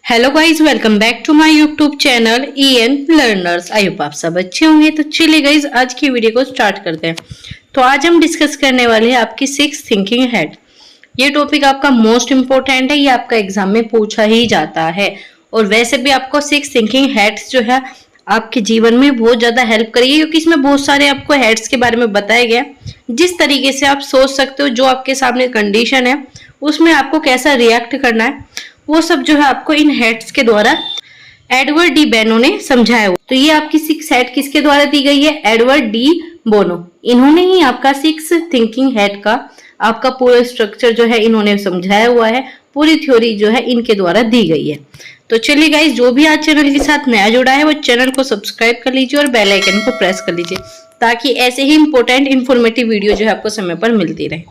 Hello guys, welcome back to my YouTube channel EN learners. I hope आप सब अच्छे होंगे। तो चलिए गाइज, आज की वीडियो को स्टार्ट करते हैं। तो आज हम डिस्कस करने वाले हैं आपकी 6 थिंकिंग हेड। ये टॉपिक आपका मोस्ट इंपोर्टेंट है, ये आपका एग्जाम में पूछा ही जाता है। और वैसे भी आपको 6 थिंकिंग हेड्स जो है आपके जीवन में बहुत ज्यादा हेल्प करेगी, क्योंकि इसमें बहुत सारे आपको हेड्स के बारे में बताया गया, जिस तरीके से आप सोच सकते हो, जो आपके सामने कंडीशन है उसमें आपको कैसा रिएक्ट करना है, वो सब जो है आपको इन हेड्स के द्वारा एडवर्ड डी बोनो ने समझाया हुआ। तो ये आपकी 6 हेड किसके द्वारा दी गई है? Edward de Bono. इन्होंने ही आपका 6 थिंकिंग हेड का आपका पूरा स्ट्रक्चर जो है इन्होंने समझाया हुआ है। पूरी थ्योरी जो है इनके द्वारा दी गई है। तो चलिए गाइस, जो भी आज चैनल के साथ नया जुड़ा है वो चैनल को सब्सक्राइब कर लीजिए और बेल आइकन को प्रेस कर लीजिए, ताकि ऐसे ही इंपॉर्टेंट इन्फॉर्मेटिव वीडियो जो है आपको समय पर मिलती रहे।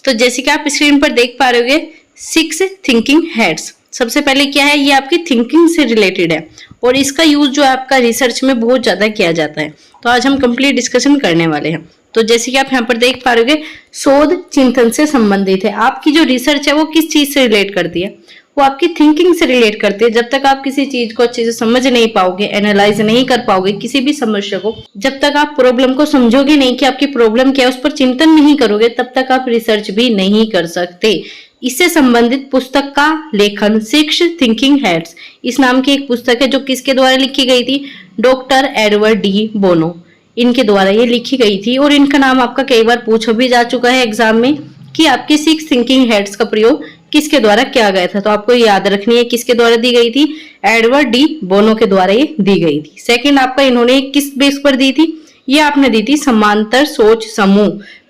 तो जैसे कि आप स्क्रीन पर देख पा रहे होगे, 6 थिंकिंग हेड्स। सबसे पहले क्या है, ये आपकी थिंकिंग से रिलेटेड है और इसका यूज जो है आपका रिसर्च में बहुत ज्यादा किया जाता है। तो आज हम कंप्लीट डिस्कशन करने वाले हैं। तो जैसे कि आप यहाँ पर देख पा रहे होगे, शोध चिंतन से संबंधित है। आपकी जो रिसर्च है वो किस चीज से रिलेट करती है? वो आपकी थिंकिंग से रिलेट करती है। जब तक आप किसी चीज को अच्छे से समझ नहीं पाओगे, एनालाइज नहीं कर पाओगे किसी भी समस्या को, जब तक आप प्रॉब्लम को समझोगे नहीं कि आपकी प्रॉब्लम क्या है, उस पर चिंतन नहीं करोगे, तब तक आप रिसर्च भी नहीं कर सकते। इससे संबंधित पुस्तक का लेखन 6 थिंकिंग हेड्स, इस नाम की एक पुस्तक है, जो किसके द्वारा लिखी गई थी? डॉक्टर एडवर्ड डी बोनो, इनके द्वारा ये लिखी गई थी। और इनका नाम आपका कई बार पूछा भी जा चुका है एग्जाम में कि आपके 6 थिंकिंग हेड्स का प्रयोग किसके द्वारा किया गया था। तो आपको याद रखनी है किसके द्वारा दी गई थी? एडवर्ड डी बोनो के द्वारा ये दी गई थी। सेकंड, आपका इन्होंने किस बेस पर दी थी? ये आपने दी थी समांतर सोच समूह,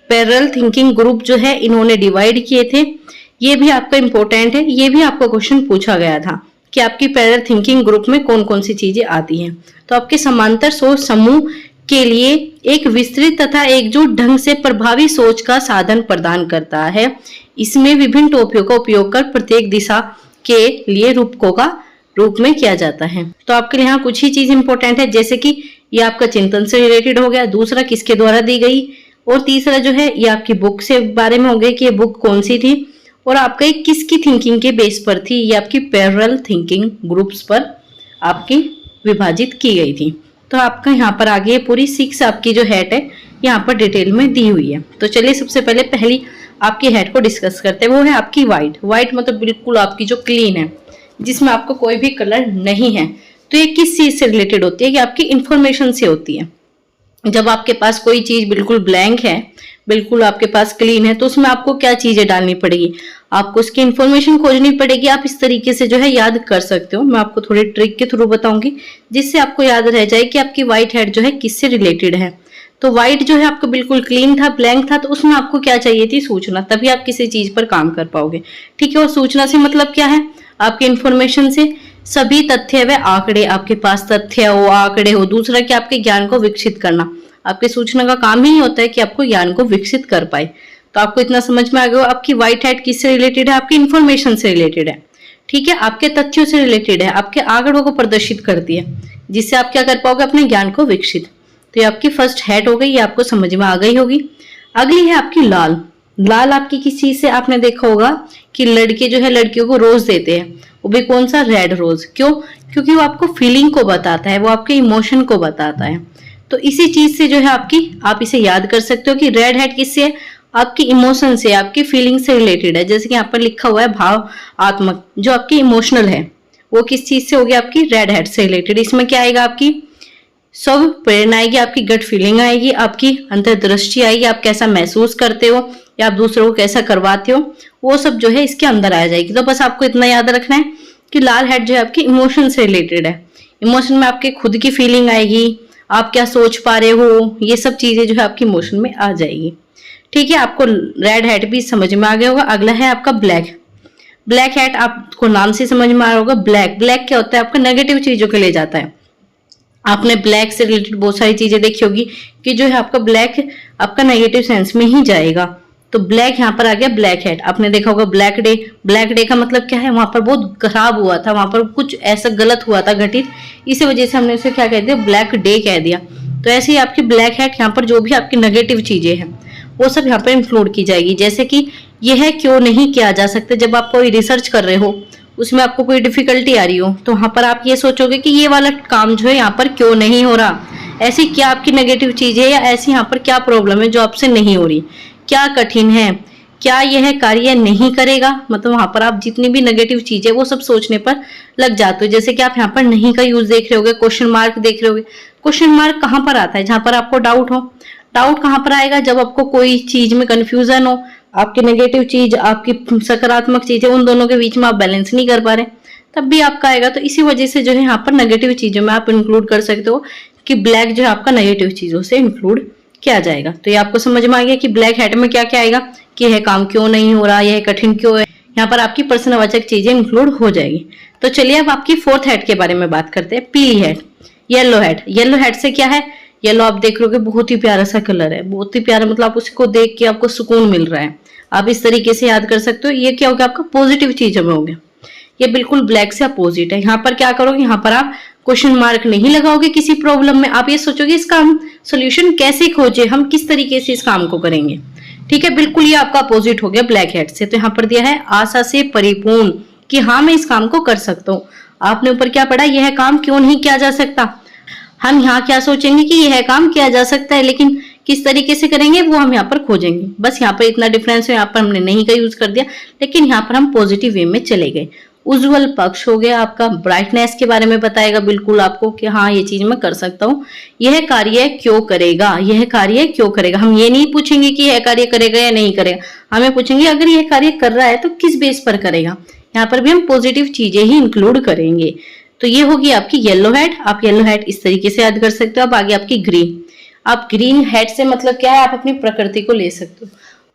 पैरेलल थिंकिंग ग्रुप जो है इन्होंने डिवाइड किए थे। ये भी आपका इंपॉर्टेंट है, ये भी आपका क्वेश्चन पूछा गया था कि आपकी पैरेलल थिंकिंग ग्रुप में कौन कौन सी चीजें आती हैं। तो आपके समांतर सोच समूह के लिए एक विस्तृत तथा एकजुट ढंग से प्रभावी सोच का साधन प्रदान करता है। इसमें विभिन्न टोपियों का उपयोग कर प्रत्येक दिशा के लिए रूपकों का रूप में किया जाता है। तो आपके लिए यहाँ कुछ ही चीज इंपॉर्टेंट है, जैसे कि ये आपका चिंतन से रिलेटेड हो गया, दूसरा किसके द्वारा दी गई, और तीसरा जो है ये आपकी बुक से बारे में हो गया कि ये बुक कौन सी थी, और आपका किसकी थिंकिंग के बेस पर थी। ये आपकी पैरेलल थिंकिंग ग्रुप्स पर आपकी विभाजित की गई थी। तो आपका यहाँ पर आगे पूरी 6 आपकी जो हेड है यहाँ पर डिटेल में दी हुई है। तो चलिए सबसे पहले पहली आपकी हेड को डिस्कस करते हैं। वो है आपकी व्हाइट। व्हाइट मतलब बिल्कुल आपकी जो क्लीन है, जिसमें आपको कोई भी कलर नहीं है। तो ये किस चीज से रिलेटेड होती है? कि आपकी इंफॉर्मेशन से होती है। जब आपके पास कोई चीज बिल्कुल ब्लैंक है, बिल्कुल आपके पास क्लीन है, तो उसमें आपको क्या चीजें डालनी पड़ेगी? आपको उसकी इंफॉर्मेशन खोजनी पड़ेगी। आप इस तरीके से जो है याद कर सकते हो। मैं आपको थोड़ी ट्रिक के थ्रू बताऊंगी, जिससे आपको याद रह जाए कि आपकी व्हाइट हेड जो है किससे रिलेटेड है। तो व्हाइट जो है आपका बिल्कुल क्लीन था, ब्लैंक था, तो उसमें आपको क्या चाहिए थी? सूचना। तभी आप किसी चीज पर काम कर पाओगे। ठीक है। और सूचना से मतलब क्या है? आपके इंफॉर्मेशन से सभी तथ्य व आंकड़े, आपके पास तथ्य हो, आंकड़े हो। दूसरा कि आपके ज्ञान को विकसित करना। आपके सूचना का काम ही होता है कि आपको ज्ञान को विकसित कर पाए। तो आपको इतना समझ में आ गया आपकी व्हाइट हेड किससे रिलेटेड है? आपकी इंफॉर्मेशन से रिलेटेड है। ठीक है। आपके तथ्यों से रिलेटेड है, आपके आंकड़ों को प्रदर्शित करती है, जिससे आप क्या कर पाओगे? अपने ज्ञान को विकसित। तो ये आपकी फर्स्ट हेड हो गई, ये आपको समझ में आ गई होगी। अगली है आपकी लाल। लाल आपकी किस चीज से? आपने देखा होगा कि लड़के जो है लड़कियों को रोज देते हैं, वो भी कौन सा? Red rose. क्यों? क्योंकि वो आपको फीलिंग को बताता है, वो आपके इमोशन को बताता है। तो इसी चीज से जो है आपकी, आप इसे याद कर सकते हो कि रेड हेड किससे है? आपकी इमोशन से, आपकी फीलिंग से रिलेटेड है। जैसे कि यहाँ पर लिखा हुआ है भाव आत्मक, जो आपकी इमोशनल है, वो किस चीज से होगी? आपकी रेड हेड से रिलेटेड। इसमें क्या आएगा? आपकी सब प्रेरणा आएगी, आपकी गट फीलिंग आएगी, आपकी अंतर्दृष्टि आएगी, आप कैसा महसूस करते हो या आप दूसरों को कैसा करवाते हो, वो सब जो है इसके अंदर आ जाएगी। तो बस आपको इतना याद रखना है कि लाल हेड जो है आपकी इमोशन से रिलेटेड है। इमोशन में आपके खुद की फीलिंग आएगी, आप क्या सोच पा रहे हो, ये सब चीजें जो है आपकी इमोशन में आ जाएगी। ठीक है। आपको रेड हेड भी समझ में आ गया होगा। अगला है आपका ब्लैक। ब्लैक हेड आपको नाम से समझ में आ रहा होगा। ब्लैक, ब्लैक क्या होता है? आपका नेगेटिव चीजों के लिए जाता है। आपने ब्लैक से रिलेटेड बहुत सारी चीजें देखी होगी कि जो है आपका ब्लैक आपका नेगेटिव सेंस में ही जाएगा। तो ब्लैक यहाँ पर आ गया ब्लैक हेड। आपने देखा होगा ब्लैक डे। ब्लैक डे का मतलब क्या है? वहां पर बहुत खराब हुआ था, वहां पर कुछ ऐसा गलत हुआ था घटित, इसी वजह से हमने उसे क्या कह दिया? ब्लैक डे कह दिया। तो ऐसे ही आपकी ब्लैक हेड यहाँ पर जो भी आपकी नेगेटिव चीजें हैं वो सब यहाँ पर इंक्लूड की जाएगी। जैसे कि यह क्यों नहीं किया जा सकता? जब आप कोई रिसर्च कर रहे हो उसमें आपको कोई डिफिकल्टी आ रही हो, तो वहां पर आप ये सोचोगे कि ये वाला काम जो है यहाँ पर क्यों नहीं हो रहा, ऐसी क्या आपकी नेगेटिव चीज है या ऐसी यहाँ पर क्या प्रॉब्लम है जो आपसे नहीं हो रही, क्या कठिन है, क्या यह कार्य नहीं करेगा। मतलब वहां पर आप जितनी भी नेगेटिव चीज है वो सब सोचने पर लग जाते हो। जैसे कि आप यहाँ पर नहीं का यूज देख रहे होगे, क्वेश्चन मार्क देख रहे होगे। क्वेश्चन मार्क कहाँ पर आता है? जहां पर आपको डाउट हो। डाउट कहाँ पर आएगा? जब आपको कोई चीज में कंफ्यूजन हो, आपकी नेगेटिव चीज आपकी सकारात्मक चीज है, उन दोनों के बीच में आप बैलेंस नहीं कर पा रहे, तब भी आपका आएगा। तो इसी वजह से जो है यहाँ पर नेगेटिव चीजों में आप इंक्लूड कर सकते हो कि ब्लैक जो है आपका नेगेटिव चीजों से इंक्लूड किया जाएगा। तो ये आपको समझ में आ गया कि ब्लैक हेड में क्या क्या आएगा, कि यह काम क्यों नहीं हो रहा, यह कठिन क्यों है। यहाँ पर आपकी प्रश्नवाचक चीजें इंक्लूड हो जाएगी। तो चलिए अब आपकी फोर्थ हेड के बारे में बात करते हैं, पीली head, yellow head. Yellow head से क्या है? येलो आप देख रहे हो बहुत ही प्यारा सा कलर है, बहुत ही प्यारा, मतलब आप उसको देख के आपको सुकून मिल रहा है। आप इस तरीके से याद कर सकते हो। ये क्या हो गया आपका? पॉजिटिव चीजों में हो गया। ये बिल्कुल ब्लैक से अपोजिट है। यहाँ पर क्या करोगे? यहाँ पर आप क्वेश्चन मार्क नहीं लगाओगे किसी प्रॉब्लम में, आप ये सोचोगे इसका हम सोल्यूशन कैसे खोजे, हम किस तरीके से इस काम को करेंगे। ठीक है, बिल्कुल ये आपका अपोजिट हो गया ब्लैक हेड से। तो यहाँ पर दिया है आशा से परिपूर्ण, कि हाँ मैं इस काम को कर सकता हूँ। आपने ऊपर क्या पढ़ा? यह काम क्यों नहीं किया जा सकता। हम यहाँ क्या सोचेंगे कि यह काम किया जा सकता है, लेकिन किस तरीके से करेंगे वो हम यहाँ पर खोजेंगे। बस यहाँ पर इतना डिफरेंस है, यहाँ पर हमने नहीं का यूज कर दिया, लेकिन यहाँ पर हम पॉजिटिव वे में चले गए। उज्जवल पक्ष हो गया आपका, ब्राइटनेस के बारे में बताएगा बिल्कुल आपको कि हाँ ये चीज मैं कर सकता हूँ। यह कार्य क्यों करेगा, यह कार्य क्यों करेगा। हम ये नहीं पूछेंगे कि यह कार्य करेगा या नहीं करेगा, हमें पूछेंगे अगर यह कार्य कर रहा है तो किस बेस पर करेगा। यहाँ पर भी हम पॉजिटिव चीजें ही इंक्लूड करेंगे। तो ये होगी आपकी येलो हेड। आप येलो हेड इस तरीके से याद कर सकते हो। अब आगे आपकी ग्रीन। आप ग्रीन हेड से मतलब क्या है? आप अपनी प्रकृति को ले सकते हो।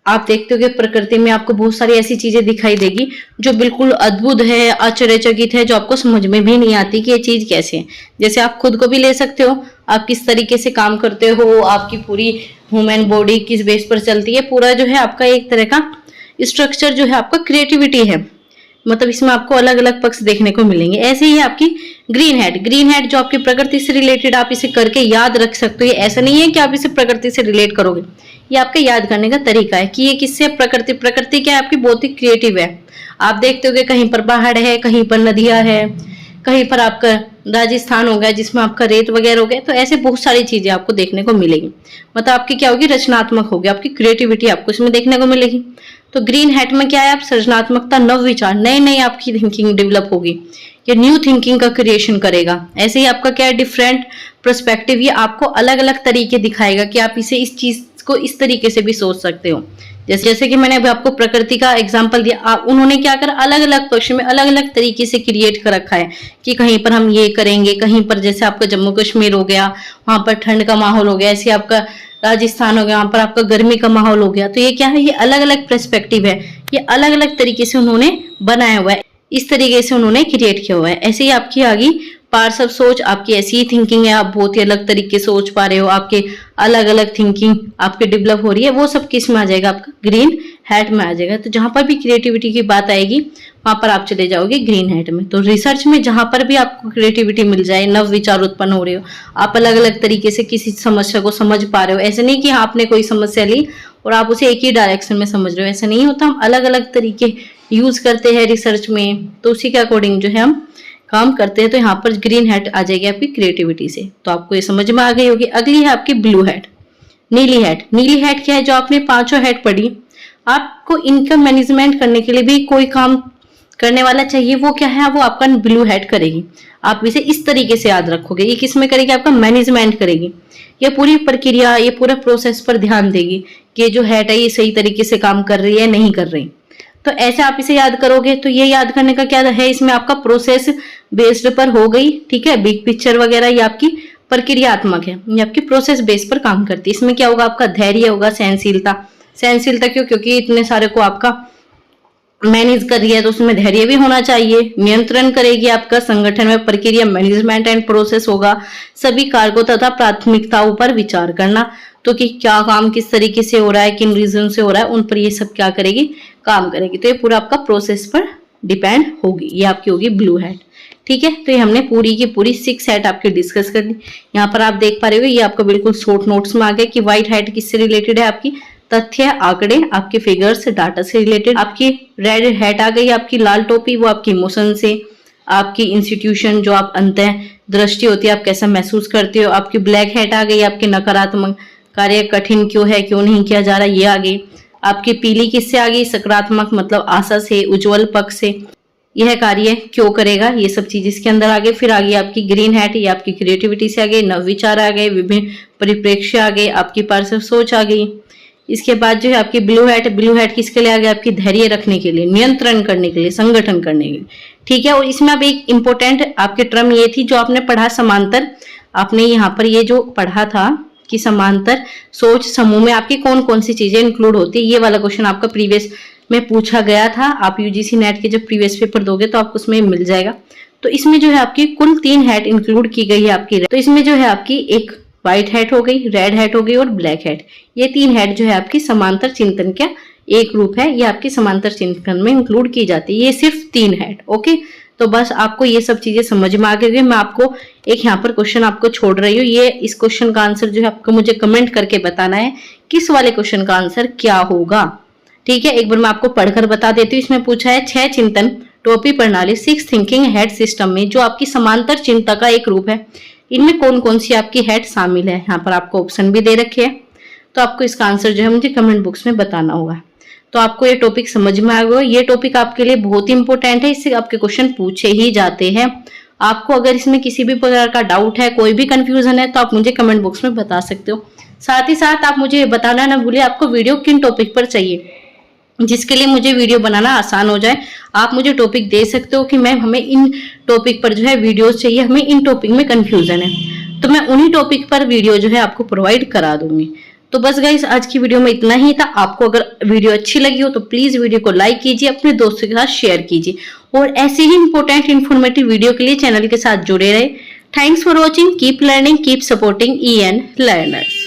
आप देखते हो कि प्रकृति में आपको बहुत सारी ऐसी चीजें दिखाई देगी जो बिल्कुल अद्भुत है, आश्चर्यचकित है, जो आपको समझ में भी नहीं आती कि ये चीज कैसे है। जैसे आप खुद को भी ले सकते हो, आप किस तरीके से काम करते हो, आपकी पूरी ह्यूमन बॉडी किस बेस पर चलती है, पूरा जो है आपका एक तरह का स्ट्रक्चर जो है आपका क्रिएटिविटी है। मतलब इसमें आपको अलग अलग पक्ष देखने को मिलेंगे। ऐसे ही आपकी ग्रीन हेड। ग्रीन हेड जो आपकी प्रकृति से रिलेटेड, आप इसे करके याद रख सकते हो। ये ऐसा नहीं है कि आप इसे प्रकृति से रिलेट करोगे, ये आपका याद करने का तरीका है कि ये किससे? प्रकृति। प्रकृति क्या है आपकी? बहुत ही क्रिएटिव है। आप देखते हो कि कहीं पर पहाड़ है, कहीं पर नदियां है, कहीं पर आपका राजस्थान हो गया जिसमें आपका रेत वगैरह हो गया। तो ऐसे बहुत सारी चीजें आपको देखने को मिलेगी। मतलब आपकी क्या होगी? रचनात्मक होगी, आपकी क्रिएटिविटी आपको इसमें देखने को मिलेगी। तो ग्रीन हेड में क्या है? आप सृजनात्मकता, नव विचार, नई नई आपकी थिंकिंग डेवलप होगी। ये न्यू थिंकिंग का क्रिएशन करेगा। ऐसे ही आपका क्या है? डिफरेंट पर्सपेक्टिव, ये आपको अलग अलग तरीके दिखाएगा कि आप इसे इस चीज को इस तरीके से भी सोच सकते हो। जैसे कि मैंने अभी आपको प्रकृति का एग्जांपल दिया, उन्होंने क्या कर अलग अलग पक्ष में अलग अलग तरीके से क्रिएट कर रखा है कि कहीं पर हम ये करेंगे, कहीं पर जैसे आपका जम्मू कश्मीर हो गया, वहां पर ठंड का माहौल हो गया, ऐसे आपका राजस्थान हो गया, वहां पर आपका गर्मी का माहौल हो गया। तो ये क्या है? ये अलग अलग पर्सपेक्टिव है, ये अलग अलग तरीके से उन्होंने बनाया हुआ है, इस तरीके से उन्होंने क्रिएट किया हुआ है। ऐसे ही आपकी आगे पार्ट्स ऑफ सोच, आपकी ऐसी ही थिंकिंग है, आप बहुत ही अलग तरीके से सोच पा रहे हो, आपके अलग अलग थिंकिंग आपके डेवलप हो रही है, वो सब किस में आ जाएगा? आपका ग्रीन हेड में आ जाएगा। तो जहां पर भी क्रिएटिविटी की बात आएगी वहां पर आप चले जाओगे ग्रीन हेड में। तो रिसर्च में जहां पर भी आपको क्रिएटिविटी मिल जाए, नव विचार उत्पन्न हो रहे हो, आप अलग अलग तरीके से किसी समस्या को समझ पा रहे हो। ऐसे नहीं कि आपने कोई समस्या ली और आप उसे एक ही डायरेक्शन में समझ रहे हो, ऐसा नहीं होता। हम अलग अलग तरीके यूज करते हैं रिसर्च में, तो उसी के अकॉर्डिंग जो है हम काम करते हैं। तो यहाँ पर ग्रीन हेड आ जाएगी आपकी क्रिएटिविटी से। तो आपको ये समझ में आ गई होगी। अगली है आपकी ब्लू हेड, नीली हेड। नीली हेड क्या है? जो आपने पांचों हेड पढ़ी, आपको इनकम मैनेजमेंट करने के लिए भी कोई काम करने वाला चाहिए, वो क्या है? वो आपका ब्लू हेड करेगी। आप इसे इस तरीके से याद रखोगे, ये किसमें करेगी? आपका मैनेजमेंट करेगी। ये पूरी प्रक्रिया, ये पूरा प्रोसेस पर ध्यान देगी कि जो हेड है ये सही तरीके से काम कर रही है, नहीं कर रही। तो ऐसे आप इसे याद करोगे। तो ये याद करने का क्या है? इसमें आपका प्रोसेस बेस्ड पर हो गई, ठीक है। बिग पिक्चर वगैरह ये आपकी प्रक्रियात्मक है, ये आपकी प्रोसेस बेस पर काम करती है। इसमें क्या होगा? आपका धैर्य होगा, सहनशीलता। सहनशीलता क्यों? क्योंकि इतने सारे को आपका मैनेज कर रही है, तो उसमें धैर्य भी होना चाहिए। नियंत्रण करेगी आपका संगठन में प्रक्रिया, मैनेजमेंट एंड प्रोसेस होगा। सभी कारकों तथा प्राथमिकताओं पर विचार करना, तो कि क्या काम किस तरीके से हो रहा है, किन रीजन से हो रहा है, उन पर ये सब क्या करेगी? काम करेगी। तो ये पूरा आपका प्रोसेस पर डिपेंड होगी। ये आपकी होगी ब्लू हेड, ठीक है। तो ये हमने पूरी की पूरी 6 हेड आपकी डिस्कस कर ली। यहाँ पर आप देख पा रहे हो, ये आपका बिल्कुल शॉर्ट नोट्स में आ गया कि व्हाइट हेड किससे रिलेटेड है? आपकी तथ्य, आंकड़े, आपके फिगर्स, डाटा से रिलेटेड। आपकी रेड हैट आ गई, आपकी लाल टोपी, वो आपकी इमोशन से। आपकी इंस्टीट्यूशन जो आप अंतः दृष्टि होती है, आप कैसा महसूस करते हो। आपकी ब्लैक हैट आ गई, आपके नकारात्मक कार्य कठिन क्यों है, क्यों नहीं किया जा रहा, ये आ गई। आपकी पीली किससे आ गई, सकारात्मक मतलब आशा से, उज्जवल पक्ष से, यह कार्य क्यों करेगा, ये सब चीज इसके अंदर आ गए। फिर आ गई आपकी ग्रीन हैट, ये आपकी क्रिएटिविटी से आ गई, नव विचार आ गए, विभिन्न परिप्रेक्ष्य आ गए, आपकी पार्श्व सोच आ गई। इसके बाद जो है आपकी ब्लू हैट किसके लिए आ गया, आपकी धैर्य रखने के लिए, नियंत्रण करने के लिए, संगठन करने के लिए, ठीक है। और इसमें अब एक इंपॉर्टेंट आपके टर्म ये थी जो आपने पढ़ा समांतर, आपने यहाँ पर ये जो पढ़ा था कि समांतर सोच समूह में आपकी कौन कौन सी चीजें इंक्लूड होती है, ये वाला क्वेश्चन आपका प्रीवियस में पूछा गया था। आप यूजीसी नेट के जब प्रीवियस पेपर दोगे तो आपको उसमें मिल जाएगा। तो इसमें जो है आपकी कुल 3 हैट इंक्लूड की गई है आपकी। तो इसमें जो है आपकी एक व्हाइट हैट हो गई, रेड हैट हो गई और ब्लैक हैट, ये 3 हैट जो है आपकी समांतर चिंतन का एक रूप है, ये आपकी समांतर चिंतन में इंक्लूड की जाती है। ये सिर्फ 3 हैट, ओके। तो बस आपको ये सब चीजें समझ में आ गई। मैं आपको एक यहाँ पर क्वेश्चन आपको छोड़ रही हूँ, ये इस क्वेश्चन का आंसर जो है आपको मुझे कमेंट करके बताना है किस वाले क्वेश्चन का आंसर क्या होगा, ठीक है। एक बार मैं आपको पढ़कर बता देती हूँ। इसमें पूछा है 6 चिंतन टोपी प्रणाली 6 थिंकिंग हेड सिस्टम में जो आपकी समांतर चिंता का एक रूप है, इनमें कौन कौन सी आपकी हेड शामिल है। यहाँ पर आपको ऑप्शन भी दे रखे हैं, तो आपको इसका आंसर जो है मुझे कमेंट बॉक्स में बताना होगा। तो आपको ये टॉपिक समझ में आ गया। ये टॉपिक आपके लिए बहुत इंपॉर्टेंट है, इससे आपके क्वेश्चन पूछे ही जाते हैं। आपको अगर इसमें किसी भी प्रकार का डाउट है, कोई भी कंफ्यूजन है, तो आप मुझे कमेंट बॉक्स में बता सकते हो। साथ ही साथ आप मुझे बताना ना भूलिए आपको वीडियो किन टॉपिक पर चाहिए, जिसके लिए मुझे वीडियो बनाना आसान हो जाए। आप मुझे टॉपिक दे सकते हो कि मैम हमें इन टॉपिक पर जो है वीडियोस चाहिए, हमें इन टॉपिक में कंफ्यूजन है, तो मैं उन्हीं टॉपिक पर वीडियो जो है आपको प्रोवाइड करा दूंगी। तो बस गाइस आज की वीडियो में इतना ही था। आपको अगर वीडियो अच्छी लगी हो तो प्लीज वीडियो को लाइक कीजिए, अपने दोस्तों के साथ शेयर कीजिए और ऐसे ही इंपॉर्टेंट इन्फॉर्मेटिव वीडियो के लिए चैनल के साथ जुड़े रहे। Thanks for watching, keep learning, keep supporting EN learners.